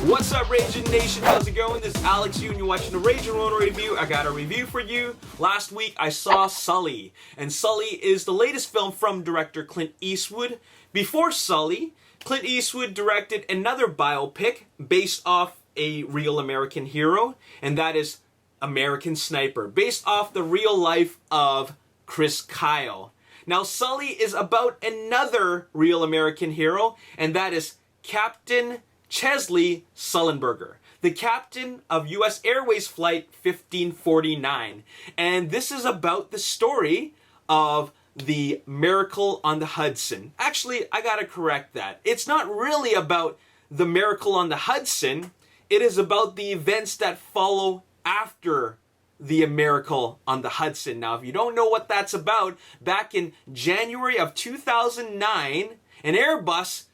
What's up, Ragin Nation? How's it going? This is Alex Yu, and you're watching the Ragin Ronin review. I got a review for you. Last week, I saw Sully, and Sully is the latest film from director Clint Eastwood. Before Sully, Clint Eastwood directed another biopic based off a real American hero, and that is American Sniper, based off the real life of Chris Kyle. Now, Sully is about another real American hero, and that is Captain Chesley Sullenberger, the captain of U.S. Airways Flight 1549. And this is about the story of the Miracle on the Hudson. Actually, I gotta correct that. It's not really about the Miracle on the Hudson. It is about the events that follow after the Miracle on the Hudson. Now, if you don't know what that's about, back in January of 2009, an Airbus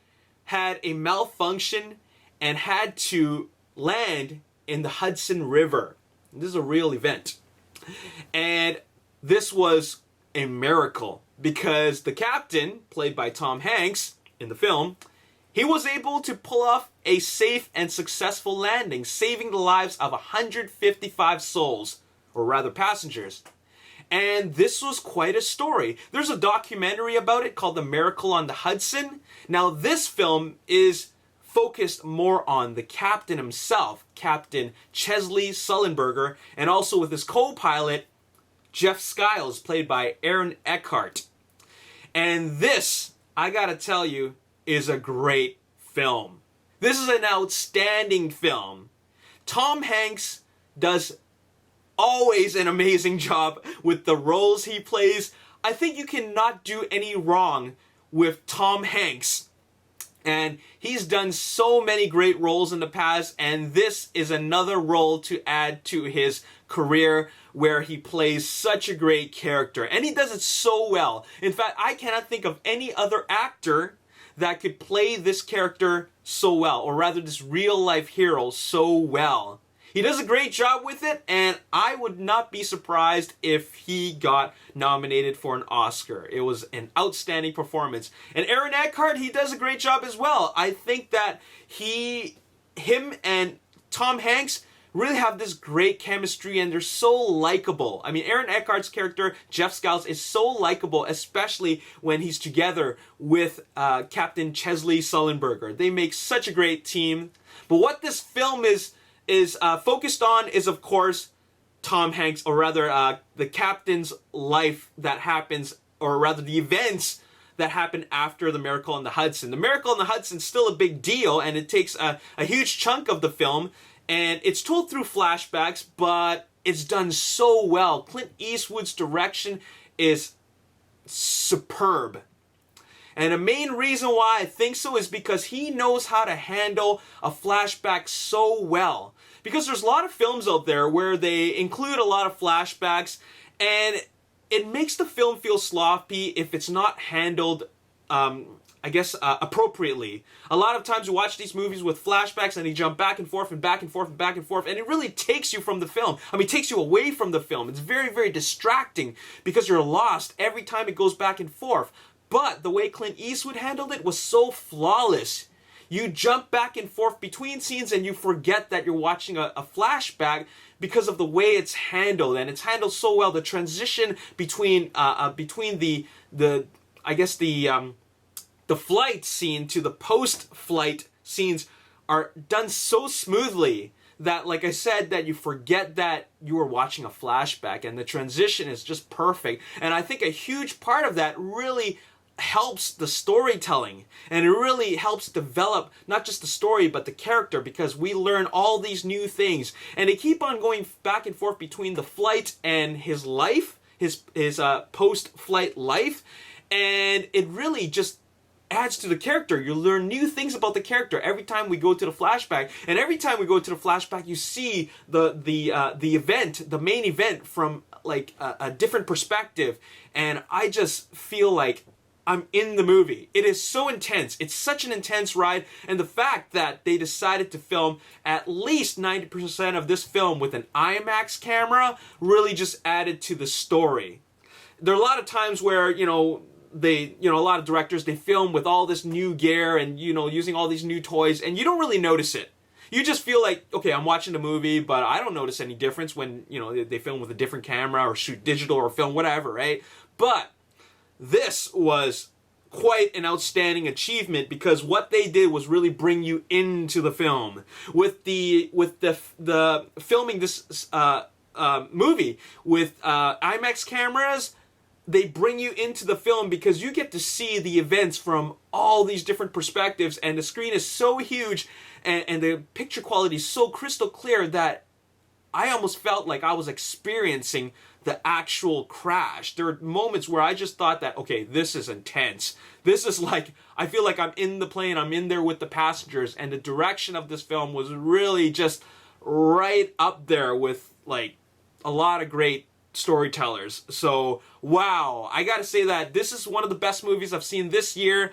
had a malfunction and had to land in the Hudson River. This is a real event. And this was a miracle because the captain, played by Tom Hanks in the film, he was able to pull off a safe and successful landing, saving the lives of 155 souls, or rather passengers. And this was quite a story. There's a documentary about it called The Miracle on the Hudson. Now, this film is focused more on the captain himself, Captain Chesley Sullenberger, and also with his co-pilot, Jeff Skiles, played by Aaron Eckhart. And this, I gotta tell you, is a great film. This is an outstanding film. Tom Hanks does always an amazing job with the roles he plays. I think you cannot do any wrong with Tom Hanks. And he's done so many great roles in the past, and this is another role to add to his career where he plays such a great character. And he does it so well. In fact, I cannot think of any other actor that could play this character so well, or rather this real-life hero so well. He does a great job with it, and I would not be surprised if he got nominated for an Oscar. It was an outstanding performance. And Aaron Eckhart, he does a great job as well. I think that him and Tom Hanks really have this great chemistry, and they're so likable. I mean, Aaron Eckhart's character, Jeff Skiles, is so likable, especially when he's together with Captain Chesley Sullenberger. They make such a great team. But what this film is focused on is, of course, Tom Hanks, or rather the captain's life that happens, or rather the events that happen after the Miracle on the Hudson. The Miracle on the Hudson is still a big deal, and it takes a huge chunk of the film, and it's told through flashbacks, but it's done so well. Clint Eastwood's direction is superb. And the main reason why I think so is because he knows how to handle a flashback so well. Because there's a lot of films out there where they include a lot of flashbacks, and it makes the film feel sloppy if it's not handled, appropriately. A lot of times you watch these movies with flashbacks and they jump back and forth and back and forth and back and forth, and it really takes you from the film. I mean, it takes you away from the film. It's very, very distracting because you're lost every time it goes back and forth. But the way Clint Eastwood handled it was so flawless. You jump back and forth between scenes and you forget that you're watching a flashback because of the way it's handled, and it's handled so well. The transition between the flight scene to the post-flight scenes are done so smoothly that, like I said, that you forget that you were watching a flashback, and the transition is just perfect. And I think a huge part of that really helps the storytelling, and it really helps develop not just the story but the character, because we learn all these new things, and they keep on going back and forth between the flight and his life, his post-flight life, and it really just adds to the character. You learn new things about the character every time we go to the flashback, and every time we go to the flashback you see the event, the main event, from like a different perspective, and I just feel like I'm in the movie. It is so intense. It's such an intense ride, and the fact that they decided to film at least 90% of this film with an IMAX camera really just added to the story. There are a lot of times where, a lot of directors, they film with all this new gear and, using all these new toys, and you don't really notice it. you just feel like, okay, I'm watching the movie, but I don't notice any difference when, you know, they film with a different camera or shoot digital or film whatever, right? But this was quite an outstanding achievement because what they did was really bring you into the film. With the filming this movie with IMAX cameras, they bring you into the film because you get to see the events from all these different perspectives, and the screen is so huge and the picture quality is so crystal clear that I almost felt like I was experiencing the actual crash. There are moments where I just thought that, okay, this is intense. This is like, I feel like I'm in the plane, I'm in there with the passengers, and the direction of this film was really just right up there with like a lot of great storytellers. So, wow, I gotta say that this is one of the best movies I've seen this year,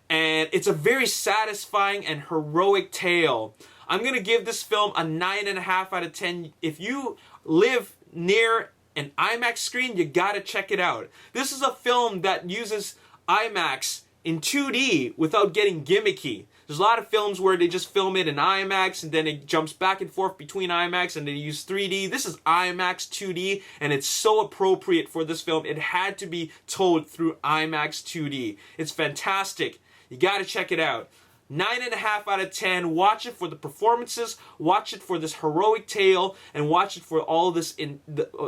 and it's a very satisfying and heroic tale. I'm gonna give this film a 9.5 out of 10. If you live near an IMAX screen, you gotta check it out. This is a film that uses IMAX in 2D without getting gimmicky. There's a lot of films where they just film it in IMAX and then it jumps back and forth between IMAX and they use 3D. This is IMAX 2D, and it's so appropriate for this film. It had to be told through IMAX 2D. It's fantastic. You gotta check it out. 9.5 out of 10. Watch it for the performances, watch it for this heroic tale, and watch it for all this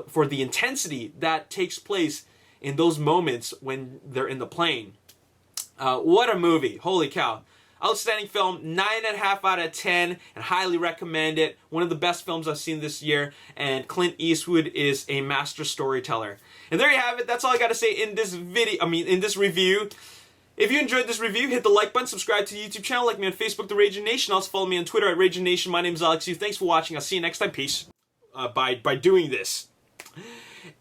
for the intensity that takes place in those moments when they're in the plane. What a movie. Holy cow. Outstanding film, 9.5 out of 10, and highly recommend it. One of the best films I've seen this year, and Clint Eastwood is a master storyteller. And there you have it. That's all I got to say in this video, in this review. If you enjoyed this review, hit the like button, subscribe to the YouTube channel, like me on Facebook, The Ragin Nation. Also follow me on Twitter at Ragin Nation. My name is Alex Yu. Thanks for watching. I'll see you next time. Peace. By doing this.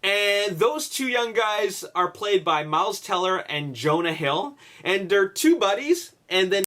And those two young guys are played by Miles Teller and Jonah Hill. And they're two buddies. And then